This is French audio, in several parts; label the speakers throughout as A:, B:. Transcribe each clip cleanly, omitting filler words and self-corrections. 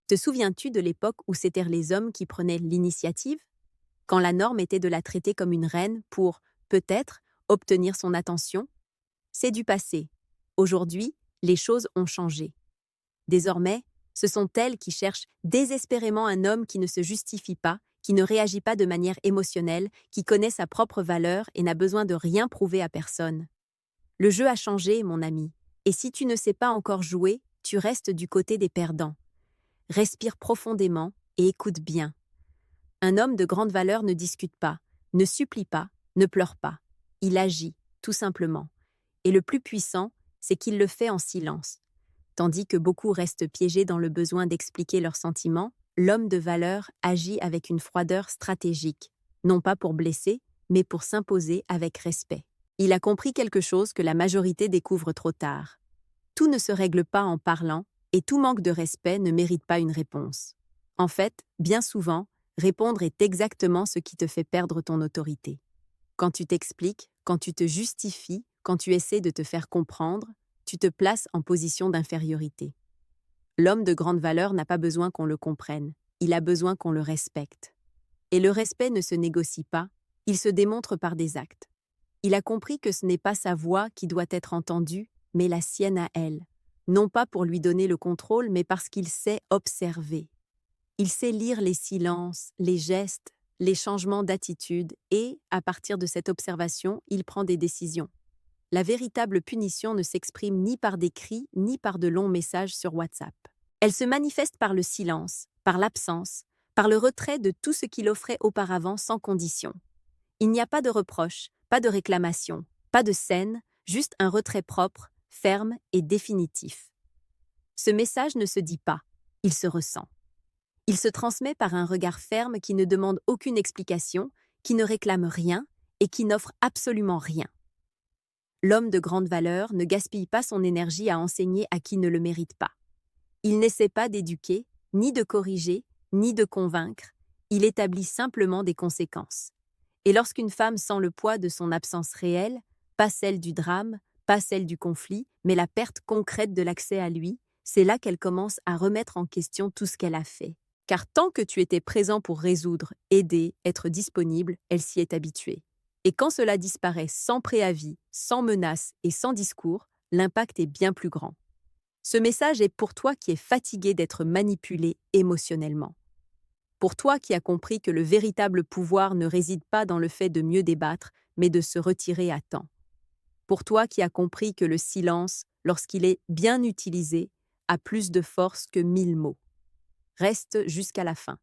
A: Te souviens-tu de l'époque où c'étaient les hommes qui prenaient l'initiative? Quand la norme était de la traiter comme une reine pour, peut-être, obtenir son attention? C'est du passé. Aujourd'hui, les choses ont changé. Désormais, ce sont elles qui cherchent désespérément un homme qui ne se justifie pas, qui ne réagit pas de manière émotionnelle, qui connaît sa propre valeur et n'a besoin de rien prouver à personne. Le jeu a changé, mon ami, et si tu ne sais pas encore jouer, tu restes du côté des perdants. Respire profondément et écoute bien. Un homme de grande valeur ne discute pas, ne supplie pas, ne pleure pas. Il agit, tout simplement. Et le plus puissant, c'est qu'il le fait en silence. Tandis que beaucoup restent piégés dans le besoin d'expliquer leurs sentiments, l'homme de valeur agit avec une froideur stratégique, non pas pour blesser, mais pour s'imposer avec respect. Il a compris quelque chose que la majorité découvre trop tard. Tout ne se règle pas en parlant, et tout manque de respect ne mérite pas une réponse. En fait, bien souvent, répondre est exactement ce qui te fait perdre ton autorité. Quand tu t'expliques, quand tu te justifies, quand tu essaies de te faire comprendre, tu te places en position d'infériorité. L'homme de grande valeur n'a pas besoin qu'on le comprenne, il a besoin qu'on le respecte. Et le respect ne se négocie pas, il se démontre par des actes. Il a compris que ce n'est pas sa voix qui doit être entendue, mais la sienne à elle. Non pas pour lui donner le contrôle, mais parce qu'il sait observer. Il sait lire les silences, les gestes, les changements d'attitude et, à partir de cette observation, il prend des décisions. La véritable punition ne s'exprime ni par des cris, ni par de longs messages sur WhatsApp. Elle se manifeste par le silence, par l'absence, par le retrait de tout ce qu'il offrait auparavant sans condition. Il n'y a pas de reproche, pas de réclamation, pas de scène, juste un retrait propre, ferme et définitif. Ce message ne se dit pas, il se ressent. Il se transmet par un regard ferme qui ne demande aucune explication, qui ne réclame rien et qui n'offre absolument rien. L'homme de grande valeur ne gaspille pas son énergie à enseigner à qui ne le mérite pas. Il n'essaie pas d'éduquer, ni de corriger, ni de convaincre, il établit simplement des conséquences. Et lorsqu'une femme sent le poids de son absence réelle, pas celle du drame, pas celle du conflit, mais la perte concrète de l'accès à lui, c'est là qu'elle commence à remettre en question tout ce qu'elle a fait. Car tant que tu étais présent pour résoudre, aider, être disponible, elle s'y est habituée. Et quand cela disparaît sans préavis, sans menace et sans discours, l'impact est bien plus grand. Ce message est pour toi qui es fatigué d'être manipulé émotionnellement. Pour toi qui as compris que le véritable pouvoir ne réside pas dans le fait de mieux débattre, mais de se retirer à temps. Pour toi qui as compris que le silence, lorsqu'il est bien utilisé, a plus de force que 1000 mots. Reste jusqu'à la fin,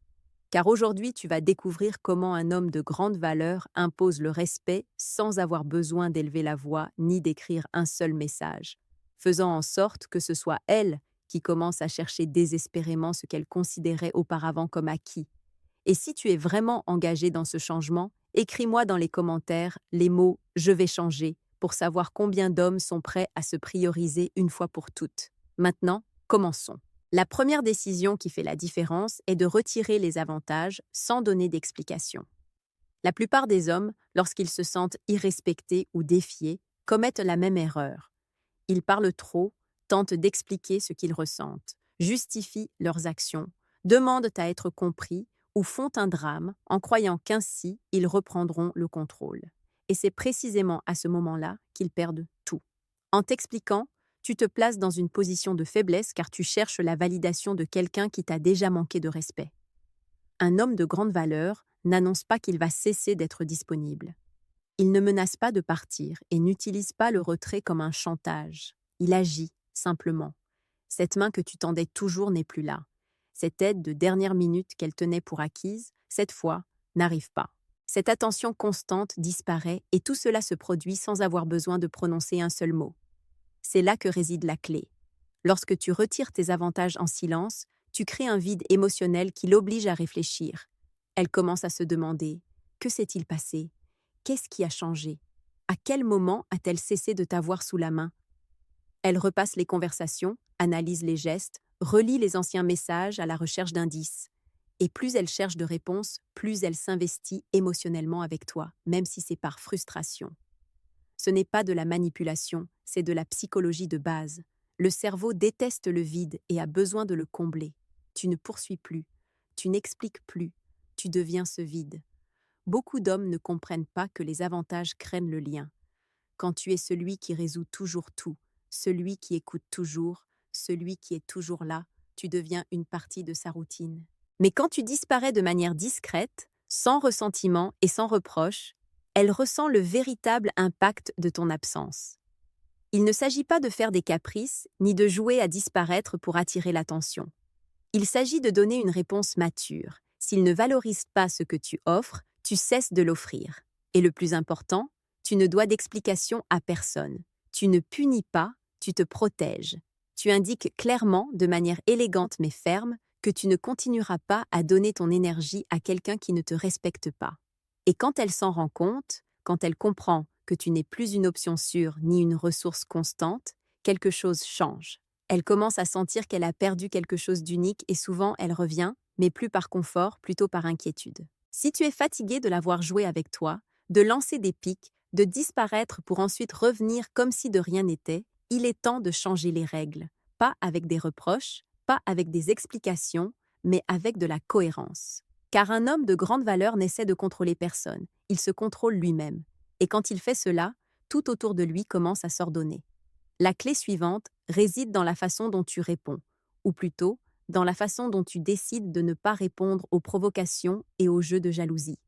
A: car aujourd'hui tu vas découvrir comment un homme de grande valeur impose le respect sans avoir besoin d'élever la voix ni d'écrire un seul message, faisant en sorte que ce soit elle qui commence à chercher désespérément ce qu'elle considérait auparavant comme acquis. Et si tu es vraiment engagé dans ce changement, écris-moi dans les commentaires les mots « Je vais changer » pour savoir combien d'hommes sont prêts à se prioriser une fois pour toutes. Maintenant, commençons. La première décision qui fait la différence est de retirer les avantages sans donner d'explication. La plupart des hommes, lorsqu'ils se sentent irrespectés ou défiés, commettent la même erreur. Ils parlent trop, tentent d'expliquer ce qu'ils ressentent, justifient leurs actions, demandent à être compris ou font un drame en croyant qu'ainsi ils reprendront le contrôle. Et c'est précisément à ce moment-là qu'ils perdent tout. En t'expliquant, tu te places dans une position de faiblesse car tu cherches la validation de quelqu'un qui t'a déjà manqué de respect. Un homme de grande valeur n'annonce pas qu'il va cesser d'être disponible. Il ne menace pas de partir et n'utilise pas le retrait comme un chantage. Il agit, simplement. Cette main que tu tendais toujours n'est plus là. Cette aide de dernière minute qu'elle tenait pour acquise, cette fois, n'arrive pas. Cette attention constante disparaît et tout cela se produit sans avoir besoin de prononcer un seul mot. C'est là que réside la clé. Lorsque tu retires tes avantages en silence, tu crées un vide émotionnel qui l'oblige à réfléchir. Elle commence à se demander « Que s'est-il passé ? Qu'est-ce qui a changé ? À quel moment a-t-elle cessé de t'avoir sous la main ?» Elle repasse les conversations, analyse les gestes, relit les anciens messages à la recherche d'indices. Et plus elle cherche de réponses, plus elle s'investit émotionnellement avec toi, même si c'est par frustration. Ce n'est pas de la manipulation, c'est de la psychologie de base. Le cerveau déteste le vide et a besoin de le combler. Tu ne poursuis plus, tu n'expliques plus, tu deviens ce vide. Beaucoup d'hommes ne comprennent pas que les avantages craignent le lien. Quand tu es celui qui résout toujours tout, celui qui écoute toujours, celui qui est toujours là, tu deviens une partie de sa routine. Mais quand tu disparais de manière discrète, sans ressentiment et sans reproche, elle ressent le véritable impact de ton absence. Il ne s'agit pas de faire des caprices, ni de jouer à disparaître pour attirer l'attention. Il s'agit de donner une réponse mature. S'il ne valorise pas ce que tu offres, tu cesses de l'offrir. Et le plus important, tu ne dois d'explication à personne. Tu ne punis pas, tu te protèges. Tu indiques clairement, de manière élégante mais ferme, que tu ne continueras pas à donner ton énergie à quelqu'un qui ne te respecte pas. Et quand elle s'en rend compte, quand elle comprend que tu n'es plus une option sûre ni une ressource constante, quelque chose change. Elle commence à sentir qu'elle a perdu quelque chose d'unique et souvent elle revient, mais plus par confort, plutôt par inquiétude. Si tu es fatigué de la voir jouer avec toi, de lancer des pics, de disparaître pour ensuite revenir comme si de rien n'était, il est temps de changer les règles. Pas avec des reproches, pas avec des explications, mais avec de la cohérence. Car un homme de grande valeur n'essaie de contrôler personne, il se contrôle lui-même. Et quand il fait cela, tout autour de lui commence à s'ordonner. La clé suivante réside dans la façon dont tu réponds, ou plutôt, dans la façon dont tu décides de ne pas répondre aux provocations et aux jeux de jalousie.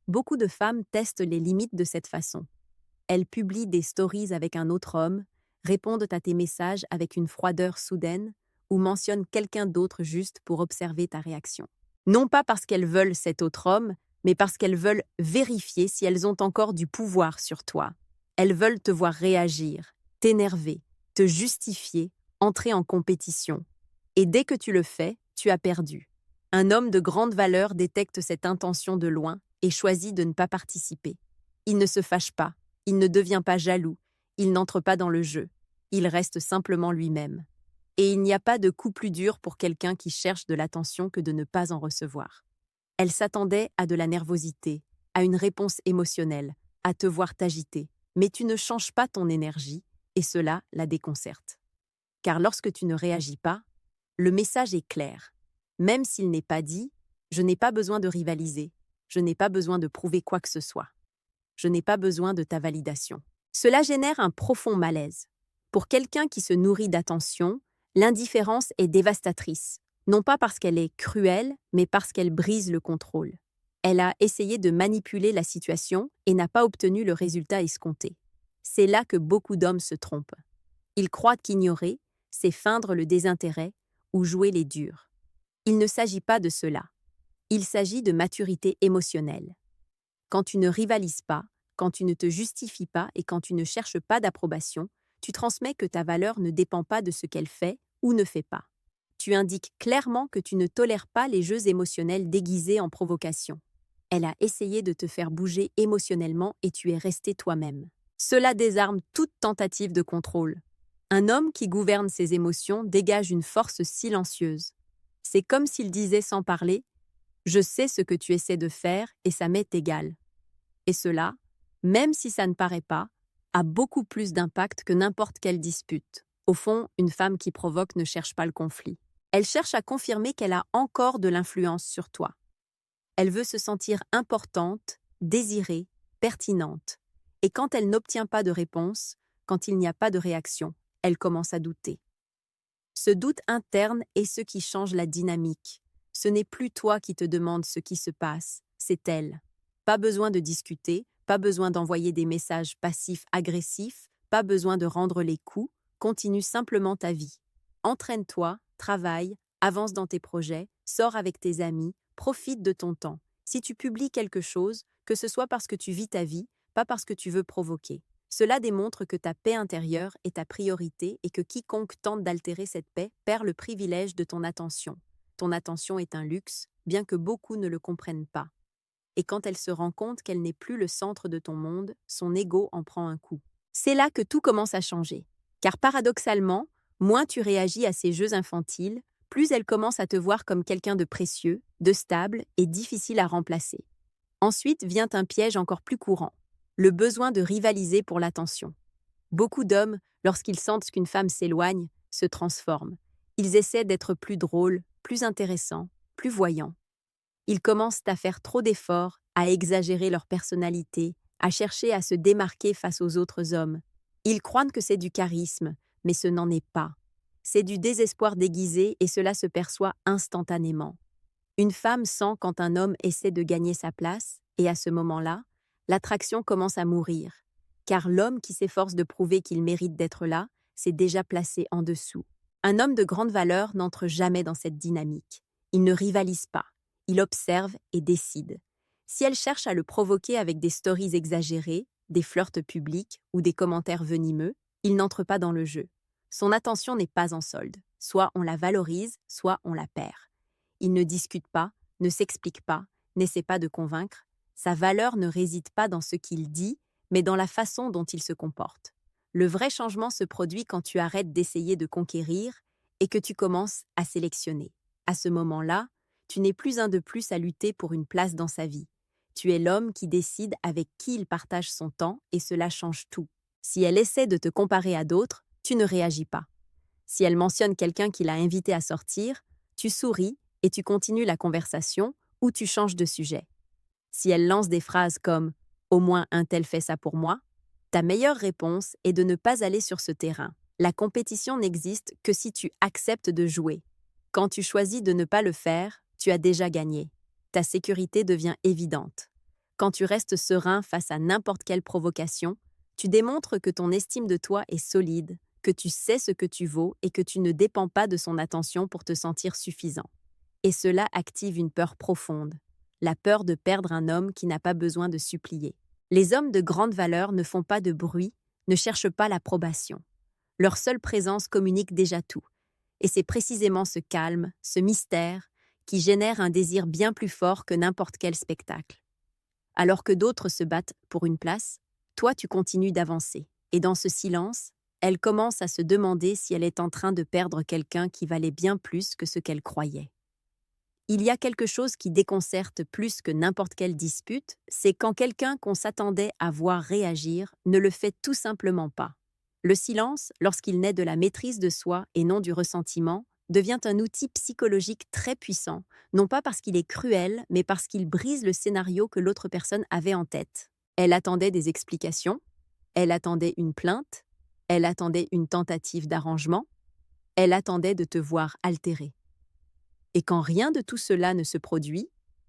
A: Beaucoup de femmes testent les limites de cette façon. Elles publient des stories avec un autre homme, répondent à tes messages avec une froideur soudaine, ou mentionnent quelqu'un d'autre juste pour observer ta réaction. Non pas parce qu'elles veulent cet autre homme, mais parce qu'elles veulent vérifier si elles ont encore du pouvoir sur toi. Elles veulent te voir réagir, t'énerver, te justifier, entrer en compétition. Et dès que tu le fais, tu as perdu. Un homme de grande valeur détecte cette intention de loin et choisit de ne pas participer. Il ne se fâche pas, il ne devient pas jaloux, il n'entre pas dans le jeu, il reste simplement lui-même. Et il n'y a pas de coup plus dur pour quelqu'un qui cherche de l'attention que de ne pas en recevoir. Elle s'attendait à de la nervosité, à une réponse émotionnelle, à te voir t'agiter, mais tu ne changes pas ton énergie, et cela la déconcerte. Car lorsque tu ne réagis pas, le message est clair. Même s'il n'est pas dit, je n'ai pas besoin de rivaliser, je n'ai pas besoin de prouver quoi que ce soit. Je n'ai pas besoin de ta validation. Cela génère un profond malaise. Pour quelqu'un qui se nourrit d'attention, l'indifférence est dévastatrice, non pas parce qu'elle est cruelle, mais parce qu'elle brise le contrôle. Elle a essayé de manipuler la situation et n'a pas obtenu le résultat escompté. C'est là que beaucoup d'hommes se trompent. Ils croient qu'ignorer, c'est feindre le désintérêt ou jouer les durs. Il ne s'agit pas de cela. Il s'agit de maturité émotionnelle. Quand tu ne rivalises pas, quand tu ne te justifies pas et quand tu ne cherches pas d'approbation, tu transmets que ta valeur ne dépend pas de ce qu'elle fait ou ne fait pas. Tu indiques clairement que tu ne tolères pas les jeux émotionnels déguisés en provocation. Elle a essayé de te faire bouger émotionnellement et tu es resté toi-même. Cela désarme toute tentative de contrôle. Un homme qui gouverne ses émotions dégage une force silencieuse. C'est comme s'il disait sans parler « Je sais ce que tu essaies de faire et ça m'est égal ». Et cela, même si ça ne paraît pas, a beaucoup plus d'impact que n'importe quelle dispute. Au fond, une femme qui provoque ne cherche pas le conflit. Elle cherche à confirmer qu'elle a encore de l'influence sur toi. Elle veut se sentir importante, désirée, pertinente. Et quand elle n'obtient pas de réponse, quand il n'y a pas de réaction, elle commence à douter. Ce doute interne est ce qui change la dynamique. Ce n'est plus toi qui te demandes ce qui se passe, c'est elle. Pas besoin de discuter, pas besoin d'envoyer des messages passifs-agressifs, pas besoin de rendre les coups, continue simplement ta vie. Entraîne-toi, travaille, avance dans tes projets, sors avec tes amis, profite de ton temps. Si tu publies quelque chose, que ce soit parce que tu vis ta vie, pas parce que tu veux provoquer. Cela démontre que ta paix intérieure est ta priorité et que quiconque tente d'altérer cette paix perd le privilège de ton attention. Ton attention est un luxe, bien que beaucoup ne le comprennent pas. Et quand elle se rend compte qu'elle n'est plus le centre de ton monde, son ego en prend un coup. C'est là que tout commence à changer. Car paradoxalement, moins tu réagis à ces jeux infantiles, plus elle commence à te voir comme quelqu'un de précieux, de stable et difficile à remplacer. Ensuite vient un piège encore plus courant, le besoin de rivaliser pour l'attention. Beaucoup d'hommes, lorsqu'ils sentent qu'une femme s'éloigne, se transforment. Ils essaient d'être plus drôles, plus intéressants, plus voyants. Ils commencent à faire trop d'efforts, à exagérer leur personnalité, à chercher à se démarquer face aux autres hommes. Ils croient que c'est du charisme, mais ce n'en est pas. C'est du désespoir déguisé et cela se perçoit instantanément. Une femme sent quand un homme essaie de gagner sa place, et à ce moment-là, l'attraction commence à mourir, car l'homme qui s'efforce de prouver qu'il mérite d'être là s'est déjà placé en dessous. Un homme de grande valeur n'entre jamais dans cette dynamique. Il ne rivalise pas, il observe et décide. Si elle cherche à le provoquer avec des stories exagérées, des flirts publics ou des commentaires venimeux, il n'entre pas dans le jeu. Son attention n'est pas en solde. Soit on la valorise, soit on la perd. Il ne discute pas, ne s'explique pas, n'essaie pas de convaincre. Sa valeur ne réside pas dans ce qu'il dit, mais dans la façon dont il se comporte. Le vrai changement se produit quand tu arrêtes d'essayer de conquérir et que tu commences à sélectionner. À ce moment-là, tu n'es plus un de plus à lutter pour une place dans sa vie. Tu es l'homme qui décide avec qui il partage son temps et cela change tout. Si elle essaie de te comparer à d'autres, tu ne réagis pas. Si elle mentionne quelqu'un qui l'a invité à sortir, tu souris et tu continues la conversation ou tu changes de sujet. Si elle lance des phrases comme « Au moins un tel fait ça pour moi », ta meilleure réponse est de ne pas aller sur ce terrain. La compétition n'existe que si tu acceptes de jouer. Quand tu choisis de ne pas le faire, tu as déjà gagné. Ta sécurité devient évidente. Quand tu restes serein face à n'importe quelle provocation, tu démontres que ton estime de toi est solide, que tu sais ce que tu vaux et que tu ne dépends pas de son attention pour te sentir suffisant. Et cela active une peur profonde, la peur de perdre un homme qui n'a pas besoin de supplier. Les hommes de grande valeur ne font pas de bruit, ne cherchent pas l'approbation. Leur seule présence communique déjà tout. Et c'est précisément ce calme, ce mystère, qui génère un désir bien plus fort que n'importe quel spectacle. Alors que d'autres se battent pour une place, toi tu continues d'avancer. Et dans ce silence, elle commence à se demander si elle est en train de perdre quelqu'un qui valait bien plus que ce qu'elle croyait. Il y a quelque chose qui déconcerte plus que n'importe quelle dispute, c'est quand quelqu'un qu'on s'attendait à voir réagir ne le fait tout simplement pas. Le silence, lorsqu'il naît de la maîtrise de soi et non du ressentiment, devient un outil psychologique très puissant, non pas parce qu'il est cruel, mais parce qu'il brise le scénario que l'autre personne avait en tête. Elle attendait des explications, elle attendait une plainte, elle attendait une tentative d'arrangement, elle attendait de te voir altéré. Et quand rien de tout cela ne se produit,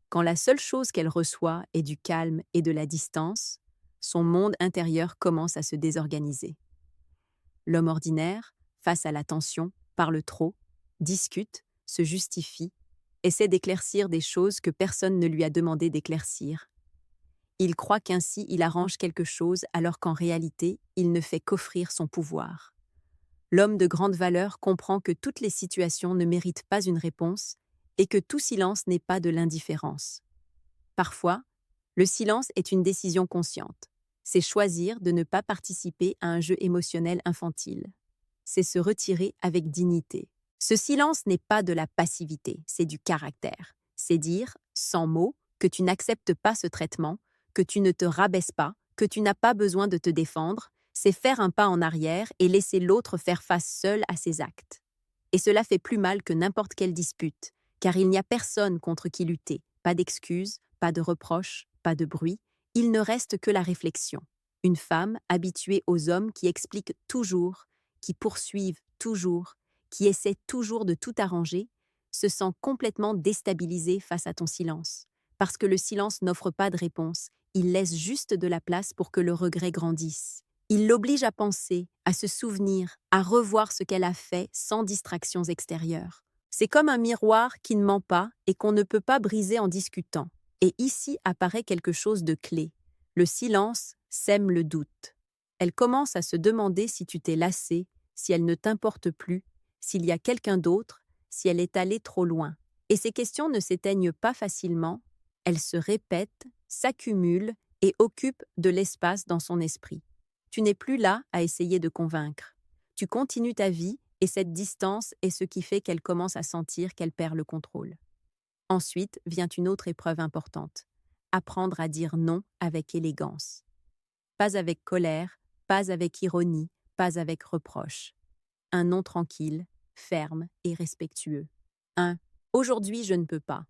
A: quand la seule chose qu'elle reçoit est du calme et de la distance, son monde intérieur commence à se désorganiser. L'homme ordinaire, face à la tension, parle trop, discute, se justifie, essaie d'éclaircir des choses que personne ne lui a demandé d'éclaircir. Il croit qu'ainsi il arrange quelque chose alors qu'en réalité, il ne fait qu'offrir son pouvoir. L'homme de grande valeur comprend que toutes les situations ne méritent pas une réponse et que tout silence n'est pas de l'indifférence. Parfois, le silence est une décision consciente. C'est choisir de ne pas participer à un jeu émotionnel infantile. C'est se retirer avec dignité. Ce silence n'est pas de la passivité, c'est du caractère. C'est dire, sans mots, que tu n'acceptes pas ce traitement, que tu ne te rabaisses pas, que tu n'as pas besoin de te défendre, c'est faire un pas en arrière et laisser l'autre faire face seul à ses actes. Et cela fait plus mal que n'importe quelle dispute, car il n'y a personne contre qui lutter, pas d'excuses, pas de reproches, pas de bruit, il ne reste que la réflexion. Une femme habituée aux hommes qui expliquent toujours, qui poursuivent toujours, qui essaient toujours de tout arranger, se sent complètement déstabilisée face à ton silence. Parce que le silence n'offre pas de réponse, il laisse juste de la place pour que le regret grandisse. Il l'oblige à penser, à se souvenir, à revoir ce qu'elle a fait sans distractions extérieures. C'est comme un miroir qui ne ment pas et qu'on ne peut pas briser en discutant. Et ici apparaît quelque chose de clé. Le silence sème le doute. Elle commence à se demander si tu t'es lassé, si elle ne t'importe plus, s'il y a quelqu'un d'autre, si elle est allée trop loin. Et ces questions ne s'éteignent pas facilement, elles se répètent, s'accumulent et occupent de l'espace dans son esprit. Tu n'es plus là à essayer de convaincre. Tu continues ta vie et cette distance est ce qui fait qu'elle commence à sentir qu'elle perd le contrôle. Ensuite vient une autre épreuve importante. Apprendre à dire non avec élégance. Pas avec colère, pas avec ironie, pas avec reproche. Un non tranquille, ferme et respectueux. Un Aujourd'hui, je ne peux pas.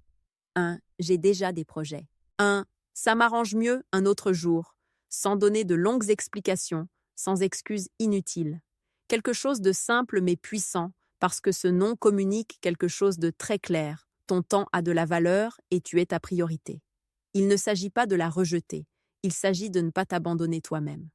A: 1. J'ai déjà des projets. 1. Ça m'arrange mieux un autre jour, sans donner de longues explications, sans excuses inutiles. Quelque chose de simple mais puissant, parce que ce non communique quelque chose de très clair. Ton temps a de la valeur et tu es ta priorité. Il ne s'agit pas de la rejeter, il s'agit de ne pas t'abandonner toi-même.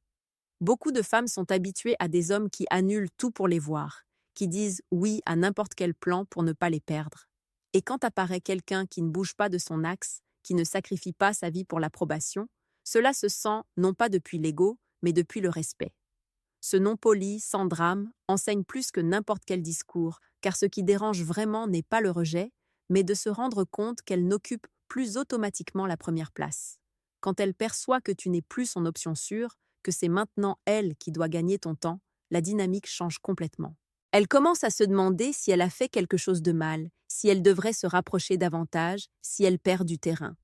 A: Beaucoup de femmes sont habituées à des hommes qui annulent tout pour les voir, qui disent oui à n'importe quel plan pour ne pas les perdre. Et quand apparaît quelqu'un qui ne bouge pas de son axe, qui ne sacrifie pas sa vie pour l'approbation, cela se sent non pas depuis l'ego, mais depuis le respect. Ce non poli, sans drame, enseigne plus que n'importe quel discours, car ce qui dérange vraiment n'est pas le rejet, mais de se rendre compte qu'elle n'occupe plus automatiquement la première place. Quand elle perçoit que tu n'es plus son option sûre, que c'est maintenant elle qui doit gagner ton temps, la dynamique change complètement. Elle commence à se demander si elle a fait quelque chose de mal, si elle devrait se rapprocher davantage, si elle perd du terrain.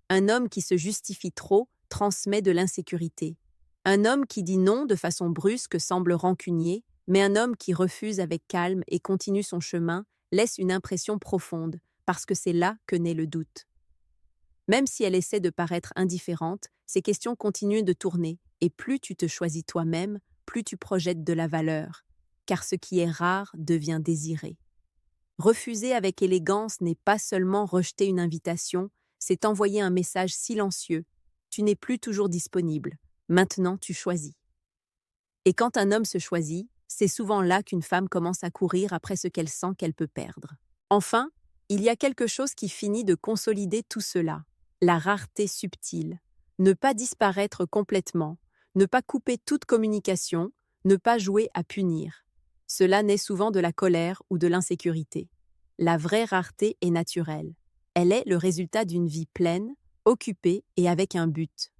A: Un homme qui se justifie trop transmet de l'insécurité. Un homme qui dit non de façon brusque semble rancunier, mais un homme qui refuse avec calme et continue son chemin laisse une impression profonde, parce que c'est là que naît le doute. Même si elle essaie de paraître indifférente, ces questions continuent de tourner, et plus tu te choisis toi-même, plus tu projettes de la valeur, car ce qui est rare devient désiré. Refuser avec élégance n'est pas seulement rejeter une invitation, c'est envoyer un message silencieux. Tu n'es plus toujours disponible, maintenant tu choisis. Et quand un homme se choisit, c'est souvent là qu'une femme commence à courir après ce qu'elle sent qu'elle peut perdre. Enfin, il y a quelque chose qui finit de consolider tout cela, la rareté subtile. Ne pas disparaître complètement, ne pas couper toute communication, ne pas jouer à punir. Cela naît souvent de la colère ou de l'insécurité. La vraie rareté est naturelle. Elle est le résultat d'une vie pleine, occupée et avec un but.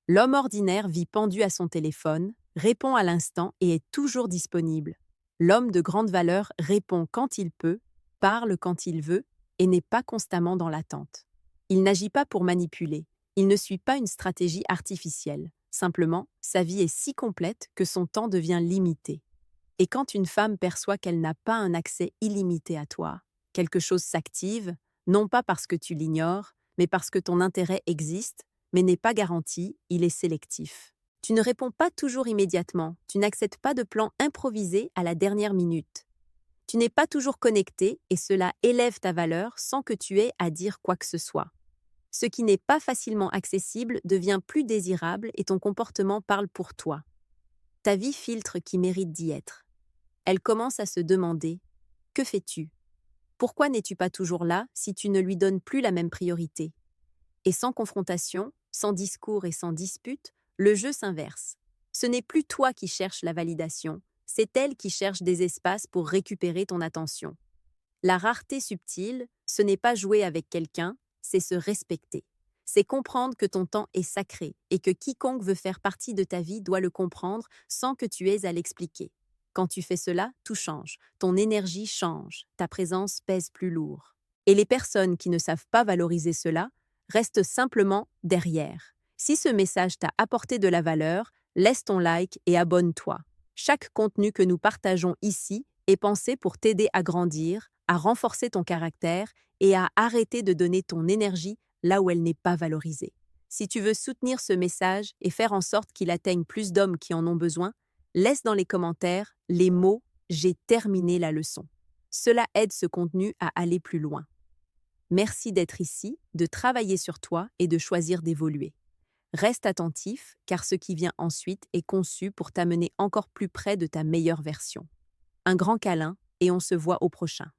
A: L'homme ordinaire vit pendu à son téléphone, répond à l'instant et est toujours disponible. L'homme de grande valeur répond quand il peut, parle quand il veut et n'est pas constamment dans l'attente. Il n'agit pas pour manipuler, il ne suit pas une stratégie artificielle. Simplement, sa vie est si complète que son temps devient limité. Et quand une femme perçoit qu'elle n'a pas un accès illimité à toi, quelque chose s'active, non pas parce que tu l'ignores, mais parce que ton intérêt existe, mais n'est pas garanti, il est sélectif. Tu ne réponds pas toujours immédiatement, tu n'acceptes pas de plan improvisé à la dernière minute. Tu n'es pas toujours connecté et cela élève ta valeur sans que tu aies à dire quoi que ce soit. Ce qui n'est pas facilement accessible devient plus désirable et ton comportement parle pour toi. Ta vie filtre qui mérite d'y être. Elle commence à se demander « Que fais-tu ? Pourquoi n'es-tu pas toujours là si tu ne lui donnes plus la même priorité ?» Et sans confrontation, sans discours et sans dispute, le jeu s'inverse. Ce n'est plus toi qui cherches la validation, c'est elle qui cherche des espaces pour récupérer ton attention. La rareté subtile, ce n'est pas jouer avec quelqu'un, c'est se respecter. C'est comprendre que ton temps est sacré et que quiconque veut faire partie de ta vie doit le comprendre sans que tu aies à l'expliquer. Quand tu fais cela, tout change, ton énergie change, ta présence pèse plus lourd. Et les personnes qui ne savent pas valoriser cela restent simplement derrière. Si ce message t'a apporté de la valeur, laisse ton like et abonne-toi. Chaque contenu que nous partageons ici est pensé pour t'aider à grandir, à renforcer ton caractère et à arrêter de donner ton énergie là où elle n'est pas valorisée. Si tu veux soutenir ce message et faire en sorte qu'il atteigne plus d'hommes qui en ont besoin, laisse dans les commentaires les mots « J'ai terminé la leçon ». Cela aide ce contenu à aller plus loin. Merci d'être ici, de travailler sur toi et de choisir d'évoluer. Reste attentif, car ce qui vient ensuite est conçu pour t'amener encore plus près de ta meilleure version. Un grand câlin et on se voit au prochain.